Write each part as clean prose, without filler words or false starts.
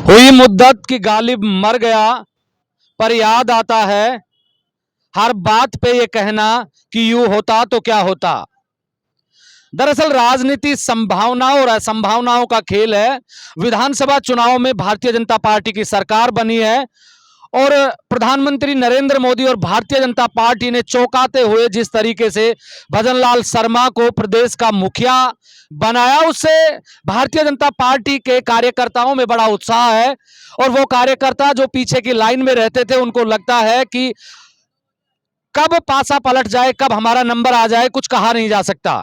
हुई मुद्दत की गालिब मर गया, पर याद आता है हर बात पे ये कहना कि यूं होता तो क्या होता। दरअसल राजनीति संभावनाओं और असंभावनाओं का खेल है। विधानसभा चुनाव में भारतीय जनता पार्टी की सरकार बनी है और प्रधानमंत्री नरेंद्र मोदी और भारतीय जनता पार्टी ने चौंकाते हुए जिस तरीके से भजनलाल शर्मा को प्रदेश का मुखिया बनाया, उससे भारतीय जनता पार्टी के कार्यकर्ताओं में बड़ा उत्साह है। और वो कार्यकर्ता जो पीछे की लाइन में रहते थे, उनको लगता है कि कब पासा पलट जाए, कब हमारा नंबर आ जाए, कुछ कहा नहीं जा सकता।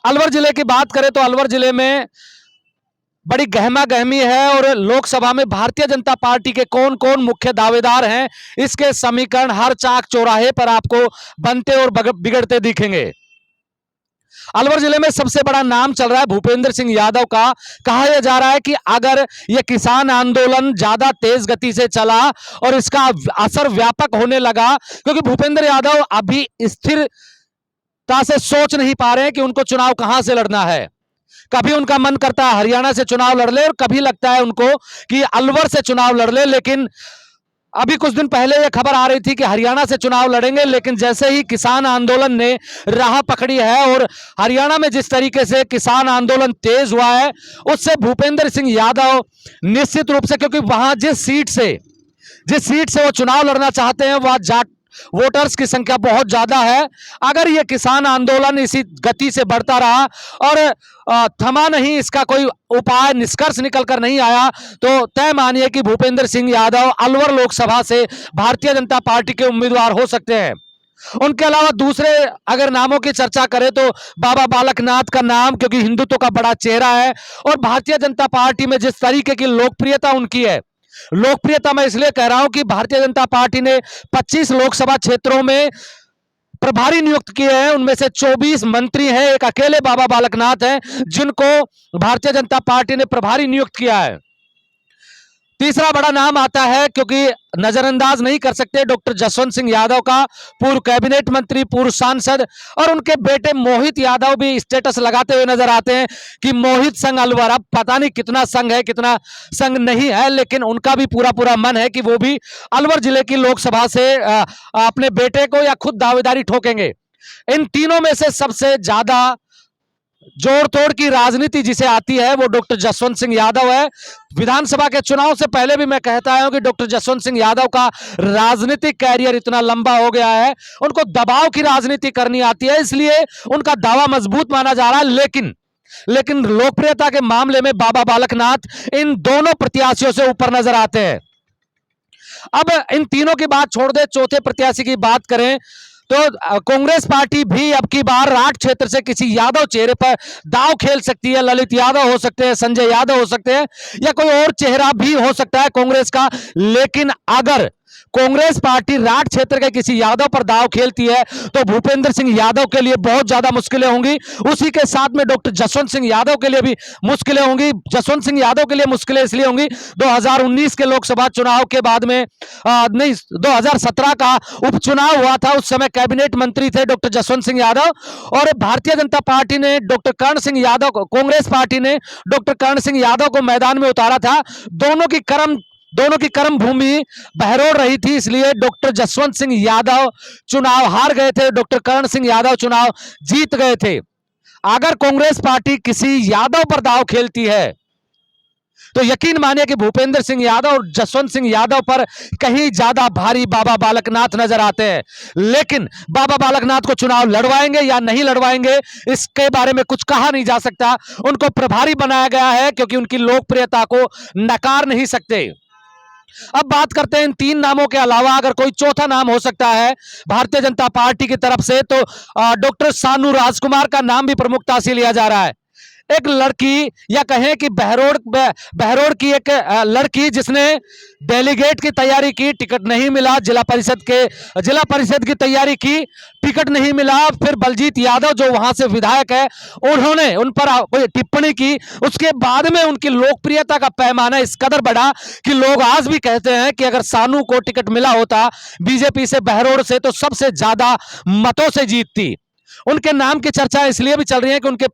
अलवर जिले की बात करें तो अलवर जिले में बड़ी गहमा गहमी है और लोकसभा में भारतीय जनता पार्टी के कौन कौन मुख्य दावेदार हैं, इसके समीकरण हर चाक चौराहे पर आपको बनते और बिगड़ते दिखेंगे। अलवर जिले में सबसे बड़ा नाम चल रहा है भूपेंद्र सिंह यादव का। कहा यह जा रहा है कि अगर यह किसान आंदोलन ज्यादा तेज गति से चला और इसका असर व्यापक होने लगा, क्योंकि भूपेंद्र यादव अभी स्थिरता से सोच नहीं पा रहे हैं कि उनको चुनाव कहां से लड़ना है। कभी उनका मन करता है हरियाणा से चुनाव लड़ ले और कभी लगता है उनको कि अलवर से चुनाव लड़ ले। लेकिन अभी कुछ दिन पहले यह खबर आ रही थी कि हरियाणा से चुनाव लड़ेंगे, लेकिन जैसे ही किसान आंदोलन ने राह पकड़ी है और हरियाणा में जिस तरीके से किसान आंदोलन तेज हुआ है, उससे भूपेंद्र सिंह यादव निश्चित रूप से, क्योंकि वहां जिस सीट से वो चुनाव लड़ना चाहते हैं वहां जाट वोटर्स की संख्या बहुत ज्यादा है। अगर यह किसान आंदोलन इसी गति से बढ़ता रहा और थमा नहीं, इसका कोई उपाय निष्कर्ष निकलकर नहीं आया, तो तय मानिए कि भूपेंद्र सिंह यादव अलवर लोकसभा से भारतीय जनता पार्टी के उम्मीदवार हो सकते हैं। उनके अलावा दूसरे अगर नामों की चर्चा करें तो बाबा बालकनाथ का नाम, क्योंकि हिंदुत्व का बड़ा चेहरा है और भारतीय जनता पार्टी में जिस तरीके की लोकप्रियता उनकी है, लोकप्रियता मैं इसलिए कह रहा हूं कि भारतीय जनता पार्टी ने 25 लोकसभा क्षेत्रों में प्रभारी नियुक्त किए हैं, उनमें से 24 मंत्री हैं, एक अकेले बाबा बालकनाथ हैं जिनको भारतीय जनता पार्टी ने प्रभारी नियुक्त किया है। तीसरा बड़ा नाम आता है, क्योंकि नजरअंदाज नहीं कर सकते, डॉक्टर जसवंत सिंह यादव का, पूर्व कैबिनेट मंत्री, पूर्व सांसद, और उनके बेटे मोहित यादव भी स्टेटस लगाते हुए नजर आते हैं कि मोहित संग अलवर। अब पता नहीं कितना संग है कितना संग नहीं है, लेकिन उनका भी पूरा पूरा मन है कि वो भी अलवर जिले की लोकसभा से अपने बेटे को या खुद दावेदारी ठोकेंगे। इन तीनों में से सबसे ज्यादा जोड़ तोड़ की राजनीति जिसे आती है वो डॉक्टर जसवंत सिंह यादव है। विधानसभा के चुनाव से पहले भी मैं कहता हूं कि डॉक्टर जसवंत सिंह यादव का राजनीतिक कैरियर इतना लंबा हो गया है, उनको दबाव की राजनीति करनी आती है, इसलिए उनका दावा मजबूत माना जा रहा है। लेकिन लोकप्रियता के मामले में बाबा बालकनाथ इन दोनों प्रत्याशियों से ऊपर नजर आते हैं। अब इन तीनों की बात छोड़ दे, चौथे प्रत्याशी की बात करें तो कांग्रेस पार्टी भी अब की बार राठ क्षेत्र से किसी यादव चेहरे पर दांव खेल सकती है। ललित यादव हो सकते हैं, संजय यादव हो सकते हैं, या कोई और चेहरा भी हो सकता है कांग्रेस का। लेकिन अगर कांग्रेस पार्टी राठ क्षेत्र के किसी यादव पर दांव खेलती है तो भूपेंद्र सिंह यादव के लिए बहुत ज्यादा मुश्किलें होंगी। उसी के साथ में डॉक्टर जसवंत सिंह यादव के लिए भी मुश्किलें होंगी। जसवंत सिंह यादव के लिए मुश्किलें इसलिए होंगी, 2019 के लोकसभा चुनाव के बाद में नहीं, 2017 का उपचुनाव हुआ था, उस समय कैबिनेट मंत्री थे डॉक्टर जसवंत सिंह यादव, और भारतीय जनता पार्टी ने डॉक्टर कर्ण सिंह यादव को, कांग्रेस पार्टी ने डॉक्टर कर्ण सिंह यादव को मैदान में उतारा था। दोनों की कर्म भूमि बहरोड़ रही थी, इसलिए डॉक्टर जसवंत सिंह यादव चुनाव हार गए थे, डॉक्टर कर्ण सिंह यादव चुनाव जीत गए थे। अगर कांग्रेस पार्टी किसी यादव पर दांव खेलती है तो यकीन मानिए कि भूपेंद्र सिंह यादव और जसवंत सिंह यादव पर कहीं ज्यादा भारी बाबा बालकनाथ नजर आते हैं। लेकिन बाबा बालकनाथ को चुनाव लड़वाएंगे या नहीं लड़वाएंगे, इसके बारे में कुछ कहा नहीं जा सकता। उनको प्रभारी बनाया गया है क्योंकि उनकी लोकप्रियता को नकार नहीं सकते। अब बात करते हैं इन तीन नामों के अलावा अगर कोई चौथा नाम हो सकता है भारतीय जनता पार्टी की तरफ से, तो डॉक्टर सानू राजकुमार का नाम भी प्रमुखता से लिया जा रहा है। एक लड़की, या कहें कि बहरोड़ की एक लड़की जिसने डेलीगेट की तैयारी की, टिकट नहीं मिला, जिला परिषद की तैयारी की, टिकट नहीं मिला, फिर बलजीत यादव जो वहां से विधायक है उन्होंने उन पर कोई टिप्पणी की, उसके बाद में उनकी लोकप्रियता का पैमाना इस कदर बढ़ा कि लोग आज भी कहते हैं कि अगर सानू को टिकट मिला होता बीजेपी से बहरोड़ से तो सबसे ज्यादा मतों से जीतती। उनके नाम की चर्चा इसलिए भी चल रही है कि उनके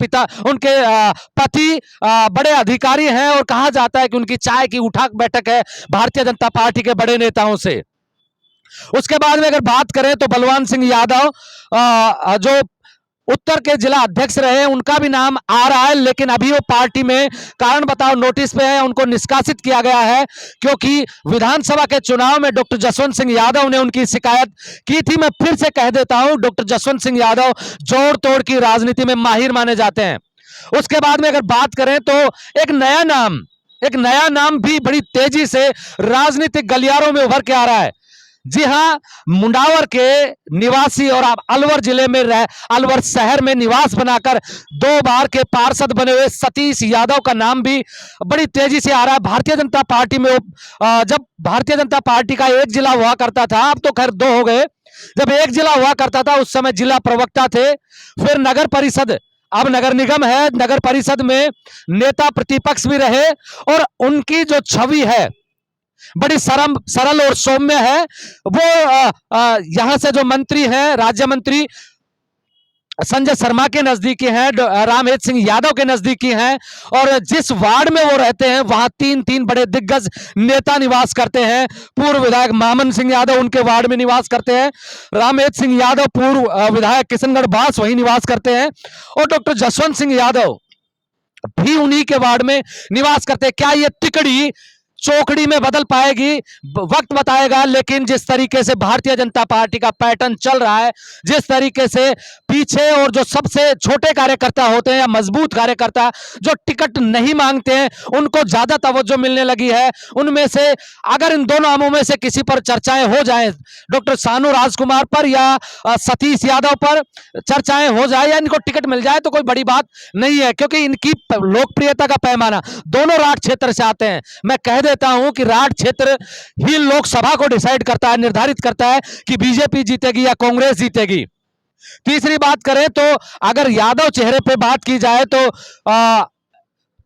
पति बड़े अधिकारी हैं और कहा जाता है कि उनकी चाय की उठक बैठक है भारतीय जनता पार्टी के बड़े नेताओं से। उसके बाद में अगर बात करें तो बलवान सिंह यादव जो उत्तर के जिला अध्यक्ष रहे, उनका भी नाम आ रहा है, लेकिन अभी वो पार्टी में कारण बताओ नोटिस पे है, उनको निष्कासित किया गया है क्योंकि विधानसभा के चुनाव में डॉक्टर जसवंत सिंह यादव ने उनकी शिकायत की थी। मैं फिर से कह देता हूं, डॉक्टर जसवंत सिंह यादव जोड़ तोड़ की राजनीति में माहिर माने जाते हैं। उसके बाद में अगर बात करें तो एक नया नाम भी बड़ी तेजी से राजनीतिक गलियारों में उभर के आ रहा है। जी हां, मुंडावर के निवासी और आप अलवर जिले में अलवर शहर में निवास बनाकर 2 बार के पार्षद बने हुए सतीश यादव का नाम भी बड़ी तेजी से आ रहा है भारतीय जनता पार्टी में। जब भारतीय जनता पार्टी का एक जिला हुआ करता था, अब तो खैर 2 हो गए, जब एक जिला हुआ करता था उस समय जिला प्रवक्ता थे, फिर नगर परिषद, अब नगर निगम है, नगर परिषद में नेता प्रतिपक्ष भी रहे और उनकी जो छवि है बड़ी सरल और सौम्य है। वो यहां से जो मंत्री हैं, राज्य मंत्री संजय शर्मा के नजदीकी हैं, रामहेत सिंह यादव के नजदीकी हैं, और जिस वार्ड में वो रहते हैं वहां 3 बड़े दिग्गज नेता निवास करते हैं। पूर्व विधायक मामन सिंह यादव उनके वार्ड में निवास करते हैं, रामहेत सिंह यादव पूर्व विधायक किशनगढ़ बास वही निवास करते हैं, और डॉक्टर जसवंत सिंह यादव भी उन्हीं के वार्ड में निवास करते हैं। क्या ये तिकड़ी चौकड़ी में बदल पाएगी, वक्त बताएगा। लेकिन जिस तरीके से भारतीय जनता पार्टी का पैटर्न चल रहा है, जिस तरीके से पीछे और जो सबसे छोटे कार्यकर्ता होते हैं या मजबूत कार्यकर्ता जो टिकट नहीं मांगते हैं, उनको ज्यादा तवज्जो मिलने लगी है। उनमें से अगर इन दोनों नामों में से किसी पर चर्चाएं हो जाएं, डॉक्टर सानू राजकुमार पर या सतीश यादव पर चर्चाएं हो जाए या इनको टिकट मिल जाए तो कोई बड़ी बात नहीं है, क्योंकि इनकी लोकप्रियता का पैमाना, दोनों राठ क्षेत्र से आते हैं। मैं कह देता हूं कि राठ क्षेत्र ही लोकसभा को डिसाइड करता है, निर्धारित करता है कि बीजेपी जीतेगी या कांग्रेस जीतेगी। तीसरी बात करें तो अगर यादव चेहरे पे बात की जाए तो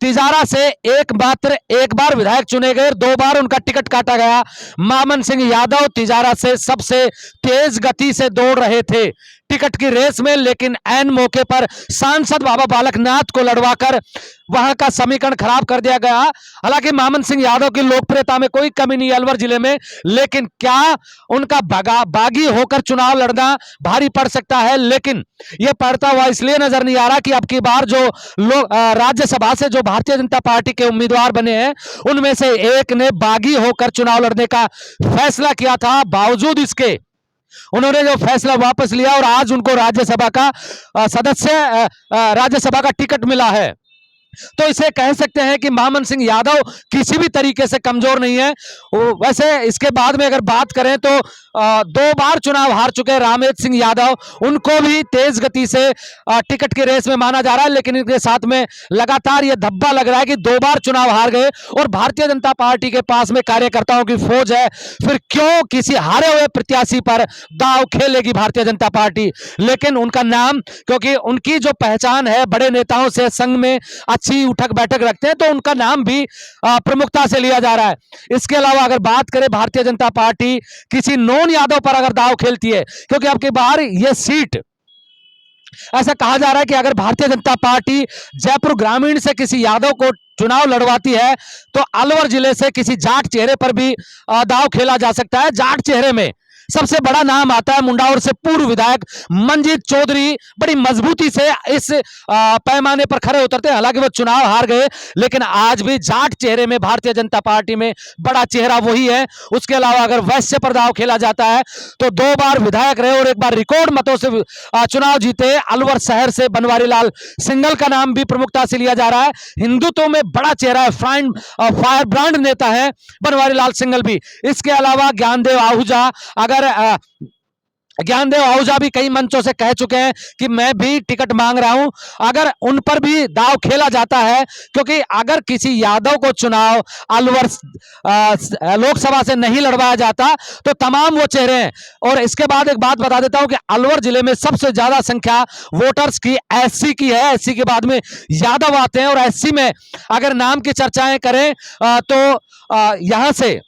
तिजारा से एक बार विधायक चुने गए, 2 बार उनका टिकट काटा गया। मामन सिंह यादव तिजारा से सबसे तेज गति से दौड़ रहे थे टिकट की रेस में, लेकिन ऐन मौके पर सांसद बाबा बालकनाथ को लड़वाकर वहां का समीकरण खराब कर दिया गया। हालांकि मामन सिंह यादव की लोकप्रियता में कोई कमी नहीं अलवर जिले में, लेकिन क्या उनका बागी होकर चुनाव लड़ना भारी पड़ सकता है। लेकिन यह पड़ता हुआ इसलिए नजर नहीं आ रहा कि अब की बार जो लोग राज्यसभा से जो भारतीय जनता पार्टी के उम्मीदवार बने हैं, उनमें से एक ने बागी होकर चुनाव लड़ने का फैसला किया था। बावजूद इसके उन्होंने जो फैसला वापस लिया और आज उनको राज्यसभा का टिकट मिला है। तो इसे कह सकते हैं कि मामन सिंह यादव किसी भी तरीके से कमजोर नहीं है। वैसे इसके बाद में अगर बात करें तो 2 बार चुनाव हार चुके रामहेत सिंह यादव, उनको भी तेज गति से टिकट की रेस में माना जा रहा है, लेकिन इनके साथ में लगातार यह धब्बा लग रहा है कि 2 बार चुनाव हार गए और भारतीय जनता पार्टी के पास में कार्यकर्ताओं की फौज है, फिर क्यों किसी हारे हुए प्रत्याशी पर दांव खेलेगी भारतीय जनता पार्टी। लेकिन उनका नाम, क्योंकि उनकी जो पहचान है बड़े नेताओं से संघ में अच्छी उठक बैठक रखते हैं, तो उनका नाम भी प्रमुखता से लिया जा रहा है। इसके अलावा अगर बात करें भारतीय जनता पार्टी किसी नॉन यादव पर अगर दांव खेलती है, क्योंकि अब की बार यह सीट, ऐसा कहा जा रहा है कि अगर भारतीय जनता पार्टी जयपुर ग्रामीण से किसी यादव को चुनाव लड़वाती है तो अलवर जिले से किसी जाट चेहरे पर भी दांव खेला जा सकता है। जाट चेहरे में सबसे बड़ा नाम आता है मुंडावर से पूर्व विधायक मंजीत चौधरी, बड़ी मजबूती से इस पैमाने पर खड़े उतरते हैं। हालांकि वो चुनाव हार गए, लेकिन आज भी जाट चेहरे में भारतीय जनता पार्टी में बड़ा चेहरा वही है। उसके अलावा अगर वैश्य पर दांव खेला जाता है तो 2 बार विधायक रहे और एक बार रिकॉर्ड मतों से चुनाव जीते अलवर शहर से बनवारी लाल सिंगल का नाम भी प्रमुखता से लिया जा रहा है। हिंदुत्व में बड़ा चेहरा है, फायर ब्रांड नेता है बनवारी लाल सिंगल भी। इसके अलावा ज्ञानदेव आहूजा, अगर ज्ञानदेव आहूजा भी कई मंचों से कह चुके हैं कि मैं भी टिकट मांग रहा हूं, अगर उन पर भी दांव खेला जाता है, क्योंकि अगर किसी यादव को चुनाव अलवर लोकसभा से नहीं लड़वाया जाता तो तमाम वो चेहरे हैं। और इसके बाद एक बात बता देता हूं कि अलवर जिले में सबसे ज्यादा संख्या वोटर्स की एससी की है, एससी के बाद में यादव आते हैं, और एससी में अगर नाम की चर्चाएं करें तो यहां से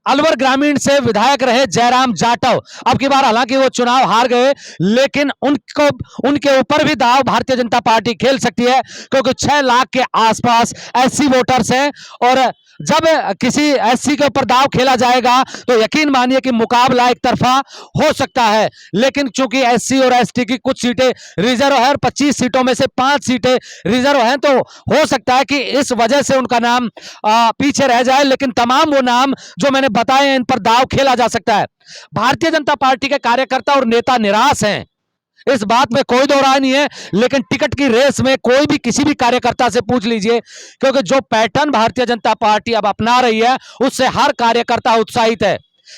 अलवर ग्रामीण से विधायक रहे जयराम जाटव। अब की बार हालांकि वो चुनाव हार गए, लेकिन उनके ऊपर भी दाव भारतीय जनता पार्टी खेल सकती है, क्योंकि 6 लाख के आसपास एससी वोटर्स हैं। और जब किसी एससी के ऊपर दाव खेला जाएगा तो यकीन मानिए कि मुकाबला एक तरफा हो सकता है। लेकिन चूंकि एससी और एसटी की कुछ सीटें रिजर्व है और 25 सीटों में से 5 सीटें रिजर्व हैं, तो हो सकता है कि इस वजह से उनका नाम पीछे रह जाए। लेकिन तमाम वो नाम जो मैंने बताए हैं, इन पर दाव खेला जा सकता है। भारतीय जनता पार्टी के कार्यकर्ता और नेता निराश हैं, इस बात में कोई दो राय नहीं है। लेकिन टिकट की रेस में कोई भी किसी भी कार्यकर्ता से पूछ लीजिए, क्योंकि जो पैटर्न भारतीय जनता पार्टी अब अपना रही है उससे हर कार्यकर्ता उत्साहित है।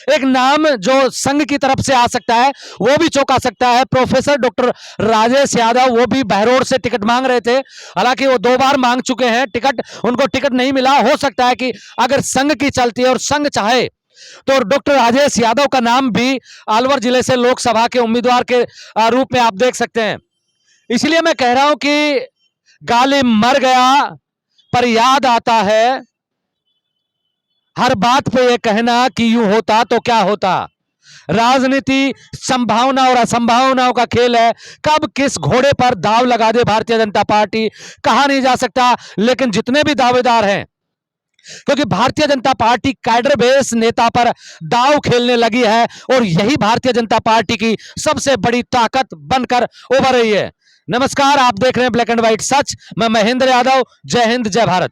एक नाम जो संघ की तरफ से आ सकता है वो भी चौंका सकता है। प्रोफेसर डॉक्टर राजेश यादव, वो भी बहरोड से टिकट मांग रहे थे, हालांकि वो 2 बार मांग चुके हैं टिकट, उनको टिकट नहीं मिला। हो सकता है कि अगर संघ की चलती है और संघ चाहे तो डॉक्टर राजेश यादव का नाम भी अलवर जिले से लोकसभा के उम्मीदवार के रूप में आप देख सकते हैं। इसलिए मैं कह रहा हूं कि गालिब मर गया पर याद आता है, हर बात पे ये कहना कि यूं होता तो क्या होता। राजनीति संभावना और असंभावनाओं का खेल है, कब किस घोड़े पर दाव लगा दे भारतीय जनता पार्टी कहा नहीं जा सकता। लेकिन जितने भी दावेदार हैं, क्योंकि Bharatiya Janata party cadre base नेता पर दाव खेलने लगी है और यही भारतीय जनता पार्टी की सबसे बड़ी ताकत बनकर उभर रही है। नमस्कार, आप देख रहे हैं ब्लैक एंड व्हाइट सच। मैं महेंद्र यादव। जय हिंद, जय भारत।